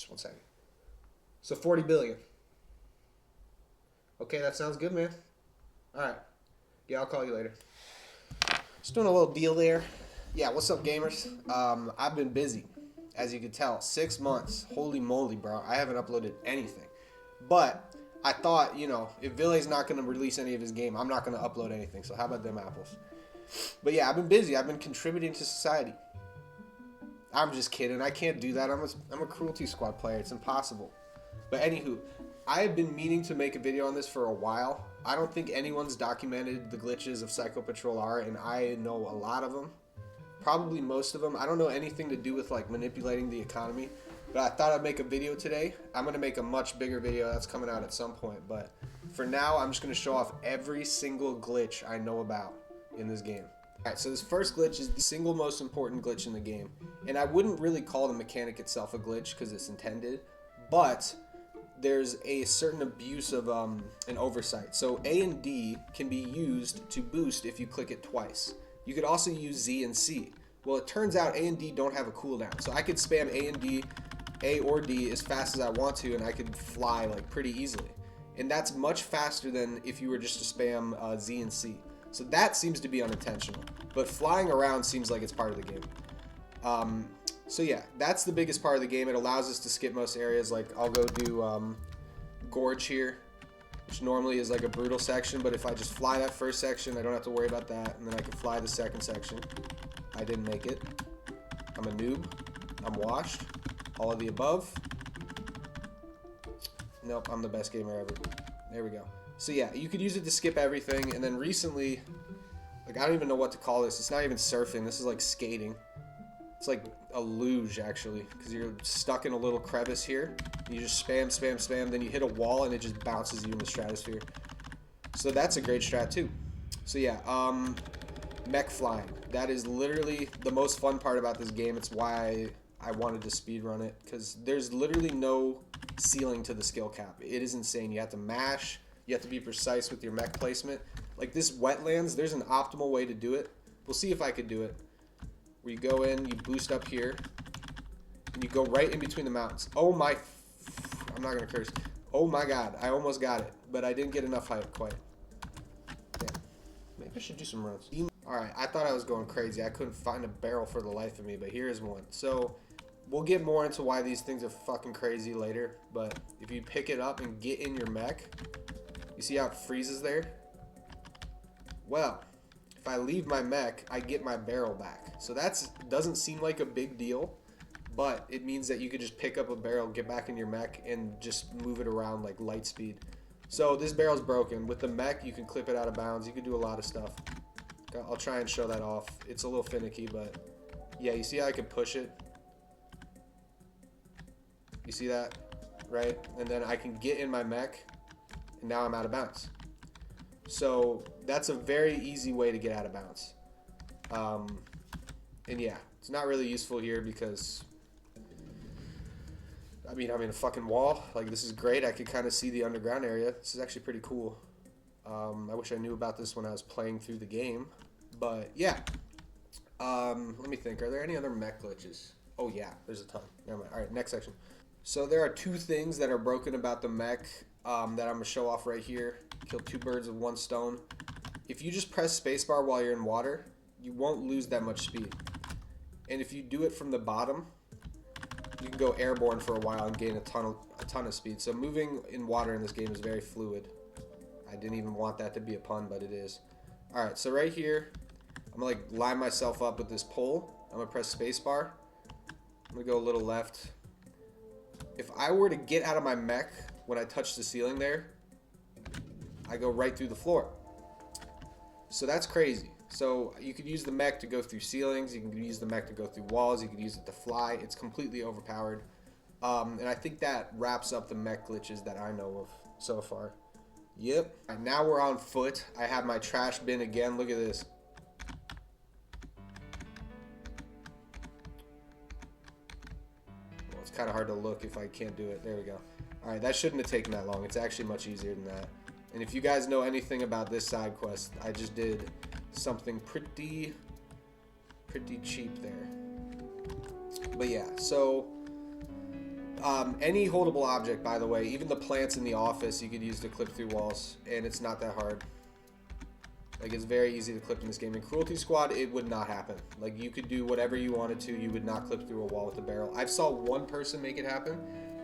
Just 1 second. So 40 billion. Okay, that sounds good, man. All right. Yeah, I'll call you later. Just doing a little deal there. Yeah, what's up, gamers? I've been busy, as you can tell. 6 months. Holy moly, bro. I haven't uploaded anything. But I thought, you know, if Ville's not going to release any of his game, I'm not going to upload anything. So how about them apples? But yeah, I've been busy. I've been contributing to society. I'm just kidding. I can't do that. I'm a Cruelty Squad player. It's impossible. But anywho, I have been meaning to make a video on this for a while. I don't think anyone's documented the glitches of Psycho Patrol R, and I know a lot of them. Probably most of them. I don't know anything to do with like manipulating the economy, but I thought I'd make a video today. I'm going to make a much bigger video that's coming out at some point, but for now, I'm just going to show off every single glitch I know about in this game. Alright, so this first glitch is the single most important glitch in the game. And I wouldn't really call the mechanic itself a glitch because it's intended, but there's a certain abuse of an oversight. So A and D can be used to boost if you click it twice. You could also use Z and C. Well, it turns out A and D don't have a cooldown. So I could spam A and D, A or D as fast as I want to, and I could fly like pretty easily. And that's much faster than if you were just to spam Z and C. So that seems to be unintentional, but flying around seems like it's part of the game. So yeah, that's the biggest part of the game. It allows us to skip most areas. Like I'll go do Gorge here, which normally is like a brutal section, but if I just fly that first section, I don't have to worry about that, and then I can fly the second section. I didn't make it. I'm a noob. I'm washed. All of the above. Nope, I'm the best gamer ever. There we go. So yeah, you could use it to skip everything, and then recently, like I don't even know what to call this. It's not even surfing. This is like skating. It's like a luge actually, because you're stuck in a little crevice here. You just spam, spam, spam, then you hit a wall and it just bounces you in the stratosphere. So that's a great strat too. So yeah, mech flying. That is literally the most fun part about this game. It's why I wanted to speedrun it, because there's literally no ceiling to the skill cap. It is insane. You have to mash. You have to be precise with your mech placement. Like this wetlands, there's an optimal way to do it. We'll see if I could do it. Where you go in, you boost up here, and you go right in between the mountains. Oh my, I'm not gonna curse. Oh my god, I almost got it, but I didn't get enough height quite. Damn, maybe I should do some runs. Alright, I thought I was going crazy. I couldn't find a barrel for the life of me, but here is one. So, we'll get more into why these things are fucking crazy later, but if you pick it up and get in your mech, you see how it freezes there? Well, if I leave my mech, I get my barrel back. So that doesn't seem like a big deal, but it means that you could just pick up a barrel, get back in your mech, and just move it around like light speed. So this barrel's broken. With the mech, you can clip it out of bounds. You can do a lot of stuff. I'll try and show that off. It's a little finicky, but yeah, you see how I can push it? You see that? Right? And then I can get in my mech, and now I'm out of bounds. So that's a very easy way to get out of bounds. And yeah, it's not really useful here because, I mean, I'm in a fucking wall. Like, this is great. I could kind of see the underground area. This is actually pretty cool. I wish I knew about this when I was playing through the game. But yeah. Let me think. Are there any other mech glitches? Oh yeah, there's a ton. Never mind. Alright, next section. So there are two things that are broken about the mech that I'm going to show off right here. Kill two birds with one stone. If you just press spacebar while you're in water, you won't lose that much speed. And if you do it from the bottom, you can go airborne for a while and gain a ton of speed. So moving in water in this game is very fluid. I didn't even want that to be a pun, but it is. Alright, so right here, I'm going to like line myself up with this pole. I'm going to press spacebar. I'm going to go a little left. If I were to get out of my mech when I touch the ceiling there, I go right through the floor. So that's crazy. So you could use the mech to go through ceilings, you can use the mech to go through walls, you could use it to fly. It's completely overpowered. And I think that wraps up the mech glitches that I know of so far. Yep. And now we're on foot. I have my trash bin again. Look at this. Well, it's kind of hard to look if I can't do it. There we go. Alright, that shouldn't have taken that long. It's actually much easier than that. And if you guys know anything about this side quest, I just did something pretty cheap there. But yeah, so Any holdable object, by the way, even the plants in the office, you could use to clip through walls, and it's not that hard. Like, it's very easy to clip in this game. In Cruelty Squad, it would not happen. Like, you could do whatever you wanted to. You would not clip through a wall with a barrel. I saw one person make it happen,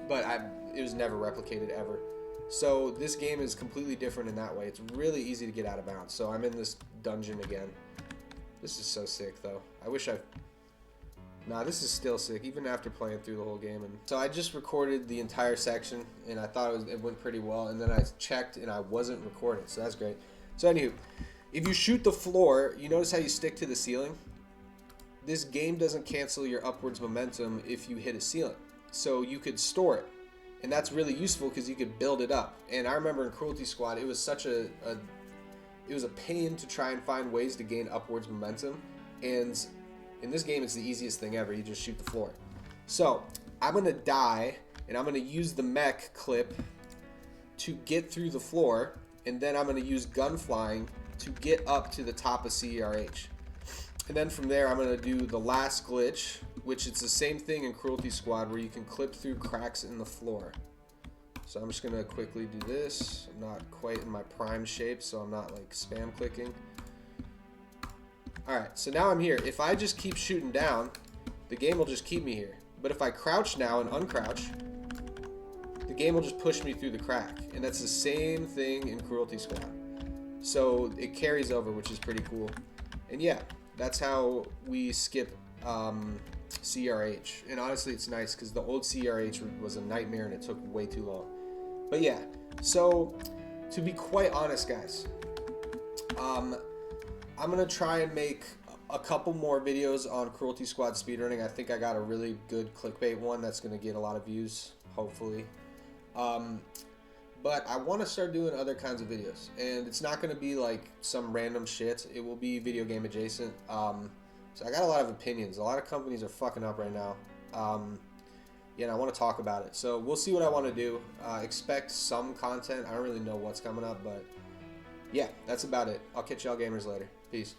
but it was never replicated ever. So this game is completely different in that way. It's really easy to get out of bounds. So I'm in this dungeon again. This is so sick, though. I wish Nah, this is still sick, even after playing through the whole game. And so I just recorded the entire section, and I thought it went pretty well. And then I checked, and I wasn't recording, so that's great. So anywho, if you shoot the floor, you notice how you stick to the ceiling? This game doesn't cancel your upwards momentum if you hit a ceiling. So you could store it. And that's really useful because you could build it up. And I remember in Cruelty Squad, it was such it was a pain to try and find ways to gain upwards momentum. And in this game, it's the easiest thing ever. You just shoot the floor. So I'm going to die, and I'm going to use the mech clip to get through the floor. And then I'm going to use gun flying to get up to the top of CERH. And then from there, I'm going to do the last glitch, which it's the same thing in Cruelty Squad, where you can clip through cracks in the floor. So I'm just going to quickly do this. I'm not quite in my prime shape, so I'm not like spam clicking. Alright, so now I'm here. If I just keep shooting down, the game will just keep me here. But if I crouch now and uncrouch, the game will just push me through the crack. And that's the same thing in Cruelty Squad. So it carries over, which is pretty cool. And yeah, that's how we skip CRH. And honestly, it's nice because the old CRH was a nightmare and it took way too long. But yeah, so to be quite honest, guys, I'm going to try and make a couple more videos on Cruelty Squad speedrunning. I think I got a really good clickbait one that's going to get a lot of views, hopefully. But I want to start doing other kinds of videos, and it's not going to be like some random shit. It will be video game adjacent. So I got a lot of opinions. A lot of companies are fucking up right now. Yeah, and I want to talk about it. So we'll see what I want to do. Expect some content. I don't really know what's coming up, but yeah, that's about it. I'll catch y'all gamers later. Peace.